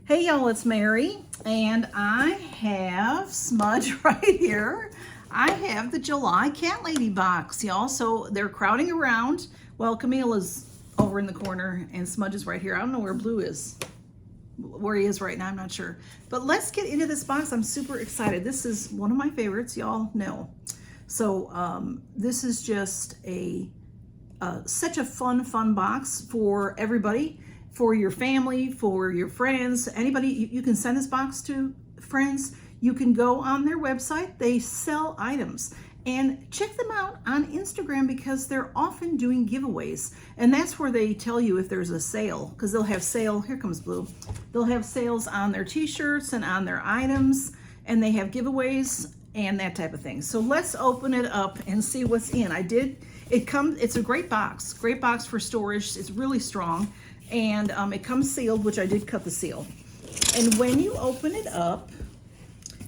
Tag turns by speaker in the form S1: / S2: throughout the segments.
S1: Hey y'all, it's Mary, and I have Smudge right here. I have the July CatLady Box, y'all. So they're crowding around. Well, Camille is over in the corner, and Smudge is right here. I don't know where Blue is. Where he is right now, I'm not sure. But let's get into this box. I'm super excited. This is one of my favorites, y'all know. So this is just such a fun box for everybody. For your family, for your friends, anybody. You can send this box to friends. You can go on their website. They sell items. And check them out on Instagram because they're often doing giveaways. And that's where they tell you if there's a sale, because they'll have sale. Here comes Blue. They'll have sales on their t-shirts and on their items, and they have giveaways and that type of thing. So let's open it up and see what's in. It's a great box for storage. It's really strong. And it comes sealed, which I did cut the seal. And when you open it up,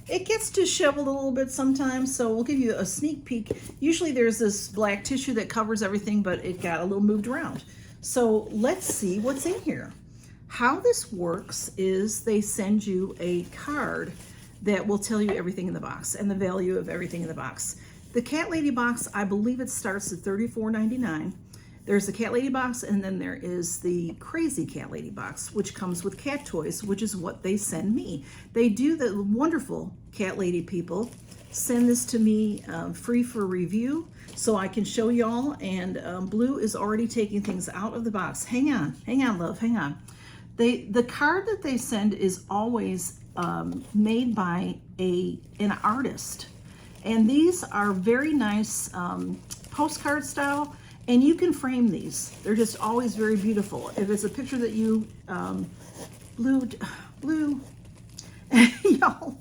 S1: it gets disheveled a little bit sometimes, so we'll give you a sneak peek. Usually there's this black tissue that covers everything, but it got a little moved around. So let's see what's in here. How this works is they send you a card that will tell you everything in the box and the value of everything in the box. The CatLady Box, I believe it starts at $34.99. There's the CatLady Box, and then there is the Crazy CatLady Box, which comes with cat toys, which is what they send me. They do, the wonderful CatLady people send this to me free for review, so I can show y'all. And Blue is already taking things out of the box. Hang on, love, hang on. The card that they send is always made by an artist, and these are very nice postcard style. And you can frame these. They're just always very beautiful. If it's a picture that you, Blue, y'all.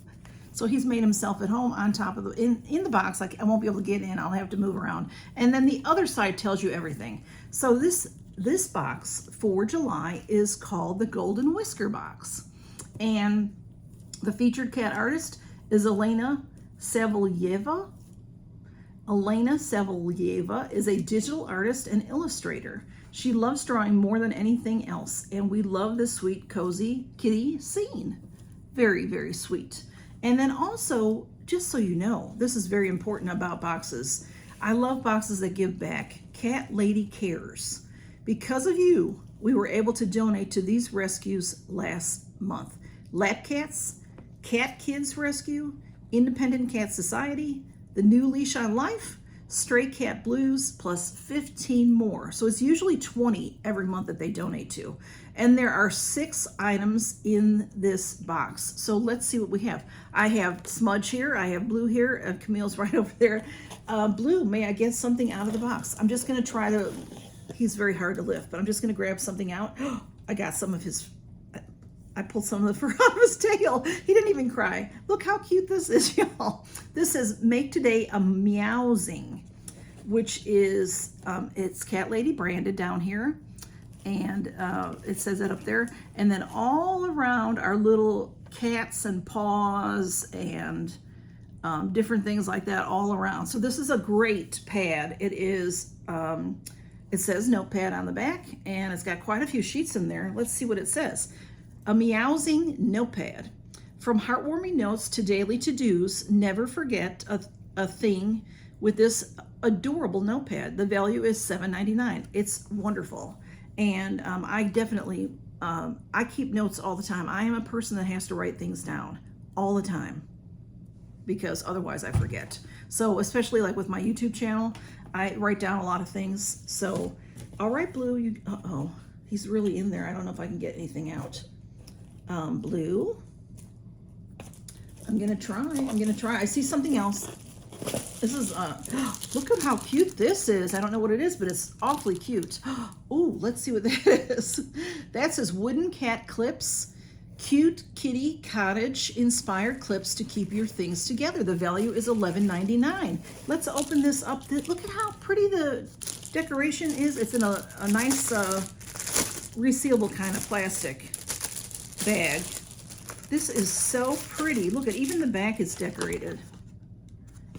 S1: So he's made himself at home on top of in the box. Like I won't be able to get in. I'll have to move around. And then the other side tells you everything. So this box for July is called the Golden Whisker Box. And the featured cat artist is Elena Savelyeva. Elena Savelyeva is a digital artist and illustrator. She loves drawing more than anything else, and we love this sweet, cozy kitty scene. Very, very sweet. And then also, just so you know, this is very important about boxes. I love boxes that give back. CatLady Cares. Because of you, we were able to donate to these rescues last month. Lap Cats, Cat Kids Rescue, Independent Cat Society, The New Leash on Life, Stray Cat Blues, plus 15 more. So it's usually 20 every month that they donate to. And there are 6 items in this box. So let's see what we have. I have Smudge here, I have Blue here, Camille's right over there. Blue, may I get something out of the box? I'm just gonna try to, he's very hard to lift, but I'm just gonna grab something out. I got some of his, I pulled some of the fur out of his tail. He didn't even cry. Look how cute this is, y'all. This is Make Today a Meowsing, which is, it's CatLady branded down here. And it says it up there. And then all around are little cats and paws and different things like that all around. So this is a great pad. It is, it says notepad on the back, and it's got quite a few sheets in there. Let's see what it says. A Meowsing notepad. From heartwarming notes to daily to-dos, never forget a thing with this adorable notepad. The value is $7.99. It's wonderful. And I definitely, I keep notes all the time. I am a person that has to write things down all the time because otherwise I forget. So especially like with my YouTube channel, I write down a lot of things. So, all right, Blue, uh-oh, he's really in there. I don't know if I can get anything out. Blue, I'm gonna try. I see something else. This is, look at how cute this is. I don't know what it is, but it's awfully cute. Oh, let's see what that is. That says wooden cat clips, cute kitty cottage inspired clips to keep your things together. The value is $11.99. Let's open this up. Look at how pretty the decoration is. It's in a nice resealable kind of plastic bag. This is so pretty. Look at, even the back is decorated.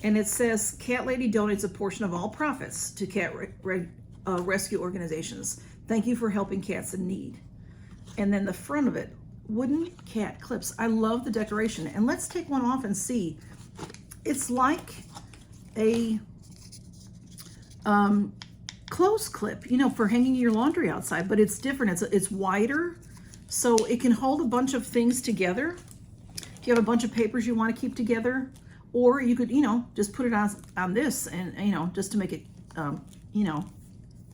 S1: And it says CatLady donates a portion of all profits to cat rescue organizations. Thank you for helping cats in need. And then the front of it, wooden cat clips. I love the decoration. And let's take one off and see. It's like a clothes clip, you know, for hanging your laundry outside, but it's different. It's wider, so it can hold a bunch of things together. If you have a bunch of papers you want to keep together, or you could, you know, just put it on this, and, you know, just to make it, you know,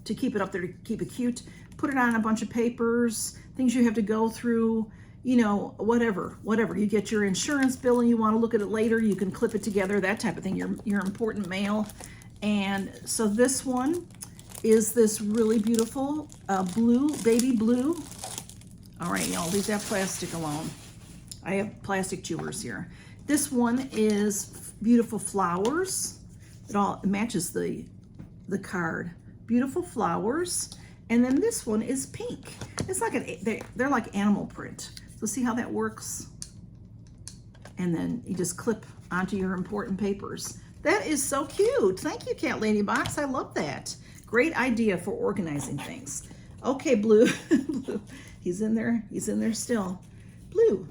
S1: to keep it up there, to keep it cute. Put it on a bunch of papers, things you have to go through, you know, whatever. You get your insurance bill and you want to look at it later, you can clip it together, that type of thing, your important mail. And so this one is this really beautiful blue, baby blue. All right, y'all, leave that plastic alone. I have plastic chewers here. This one is beautiful flowers. It matches the card. Beautiful flowers. And then this one is pink. It's like they're like animal print. So see how that works? And then you just clip onto your important papers. That is so cute. Thank you, Catladybox. I love that. Great idea for organizing things. Okay, Blue. Blue. He's in there still. Blue,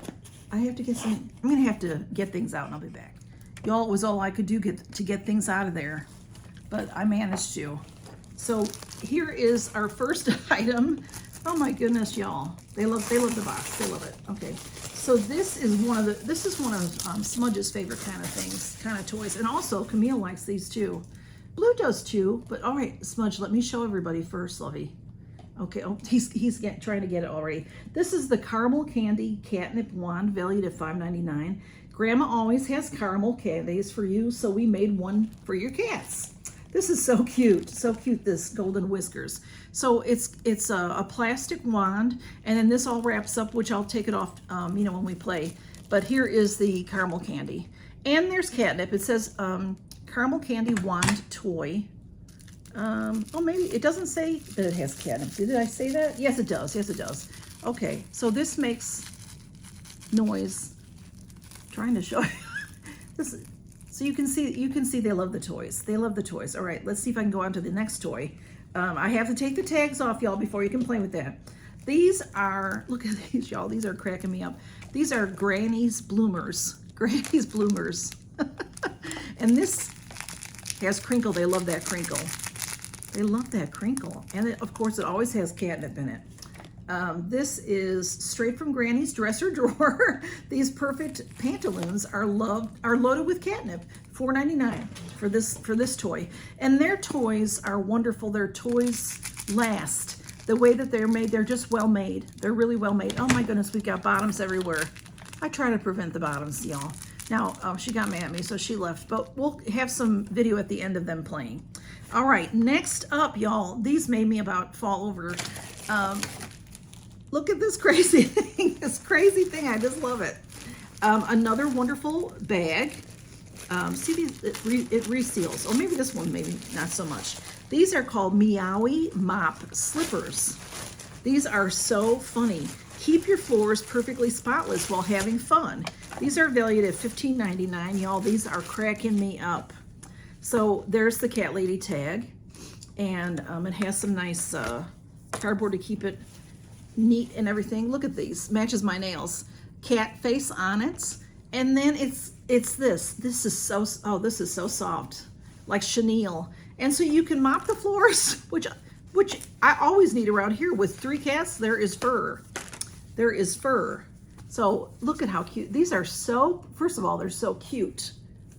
S1: I have to get some, I'm gonna have to get things out and I'll be back. Y'all, it was all I could do to get things out of there, but I managed to. So here is our first item. Oh my goodness, y'all. They love the box. They love it. Okay. So this is one of Smudge's favorite kind of things, kind of toys. And also Camille likes these too. Blue does too, but all right, Smudge, let me show everybody first, Lovey. Okay, oh, he's trying to get it already. This is the caramel candy catnip wand, valued at $5.99. Grandma always has caramel candies for you, so we made one for your cats. This is so cute, this golden whiskers. So it's a plastic wand, and then this all wraps up, which I'll take it off, you know, when we play. But here is the caramel candy. And there's catnip. It says caramel candy wand toy. Oh, maybe it doesn't say that it has catnip. Did I say that? Yes, it does. Yes, it does. Okay, so this makes noise. I'm trying to show you. This. So you can see they love the toys. They love the toys. All right, let's see if I can go on to the next toy. I have to take the tags off, y'all, before you can play with that. These are, look at these, y'all. These are cracking me up. These are Granny's Bloomers. Granny's Bloomers. And this has crinkle. They love that crinkle. They love that crinkle. And it, of course, it always has catnip in it. This is straight from Granny's dresser drawer. These perfect pantaloons are loaded with catnip. $4.99 for this toy. And their toys are wonderful. Their toys last. The way that they're made, they're just well made. They're really well made. Oh my goodness, we've got bottoms everywhere. I try to prevent the bottoms, y'all. Now, she got mad at me, so she left. But we'll have some video at the end of them playing. All right, next up, y'all. These made me about fall over. Look at this crazy thing. This crazy thing. I just love it. Another wonderful bag. See these? It reseals. Or maybe this one, maybe not so much. These are called Meowie Mop Slippers. These are so funny. Keep your floors perfectly spotless while having fun. These are valued at $15.99. Y'all, these are cracking me up. So there's the Cat Lady tag. And it has some nice cardboard to keep it neat and everything. Look at these. Matches my nails. Cat face on it. And then it's this. This is so, oh, this is so soft. Like chenille. And so you can mop the floors, which I always need around here. With 3 cats, there is fur. There is fur. So look at how cute. These are so, first of all, they're so cute.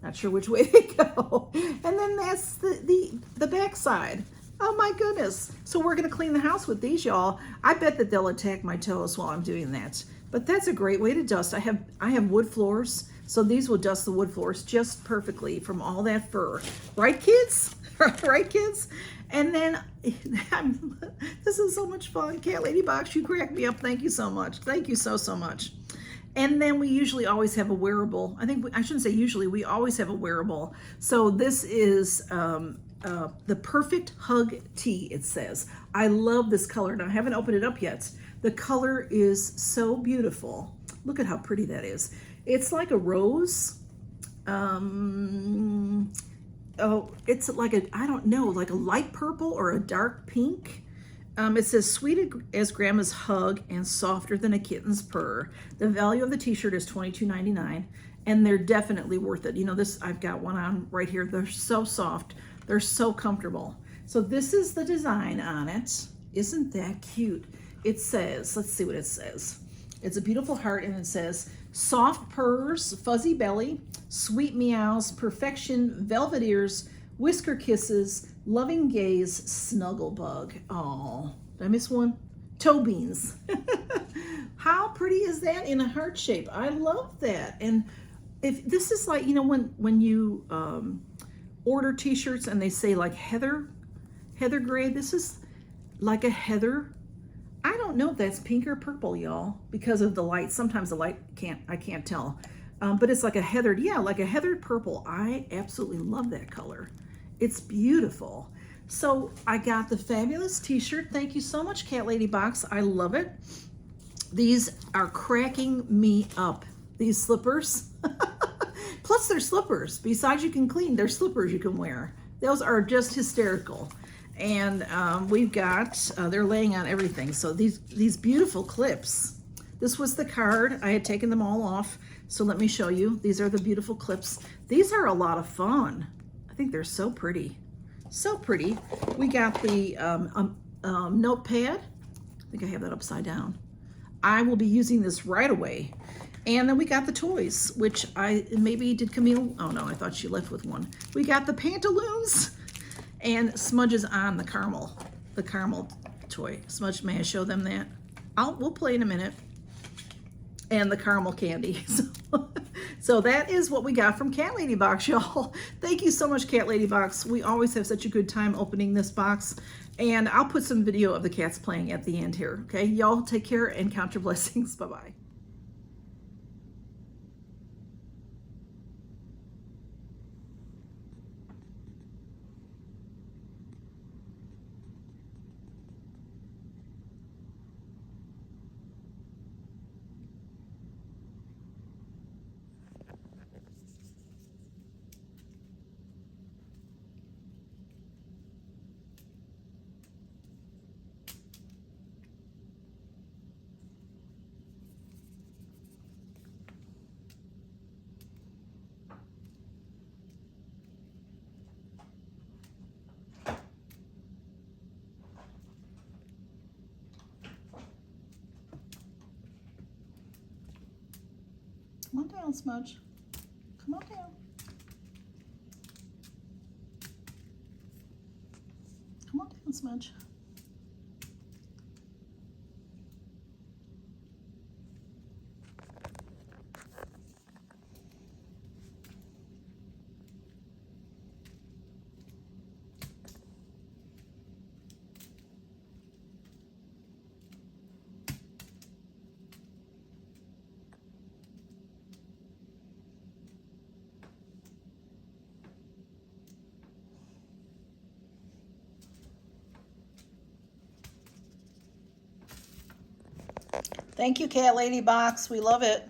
S1: Not sure which way they go. And then that's the back side. Oh my goodness. So we're gonna clean the house with these, y'all. I bet that they'll attack my toes while I'm doing that. But that's a great way to dust. I have wood floors, so these will dust the wood floors just perfectly from all that fur. Right, kids? Right, kids? And then, this is so much fun. Catladybox, you crack me up. Thank you so much. Thank you so, so much. And then we usually always have a wearable. I shouldn't say usually, we always have a wearable. So this is the Perfect Hug Tee, it says. I love this color. Now, I haven't opened it up yet. The color is so beautiful. Look at how pretty that is. It's like a rose. Oh, it's like I don't know, like a light purple or a dark pink. It says, sweet as grandma's hug and softer than a kitten's purr. The value of the t-shirt is $22.99, and they're definitely worth it. You know, this, I've got one on right here. They're so soft. They're so comfortable. So this is the design on it. Isn't that cute? It says, let's see what it says. It's a beautiful heart, and it says, soft purrs, fuzzy belly, sweet meows, perfection, velvet ears, whisker kisses, loving gaze, snuggle bug. Oh, did I miss one? Toe beans. How pretty is that in a heart shape? I love that. And if this is like, you know, when you order t-shirts and they say like heather gray, this is like a heather. I don't know if that's pink or purple, y'all, because of the light. Sometimes the light I can't tell. But it's like a heathered, yeah, like a heathered purple. I absolutely love that color. It's beautiful. So I got the fabulous t-shirt. Thank you so much, Catladybox. I love it. These are cracking me up. These slippers. Plus they're slippers. Besides you can clean, they're slippers you can wear. Those are just hysterical. And we've got, they're laying on everything. So these beautiful clips. This was the card. I had taken them all off. So let me show you. These are the beautiful clips. These are a lot of fun. I think they're so pretty. So pretty. We got the notepad. I think I have that upside down. I will be using this right away. And then we got the toys, which did Camille? Oh no, I thought she left with one. We got the pantaloons and smudges on the caramel toy. Smudge, may I show them that? We'll play in a minute. And the caramel candy. So that is what we got from Catladybox, y'all. Thank you so much, Catladybox. We always have such a good time opening this box. And I'll put some video of the cats playing at the end here, okay? Y'all take care and count your blessings. Bye-bye. Come on down, Smudge. Come on down. Come on down, Smudge. Thank you, Catladybox. We love it.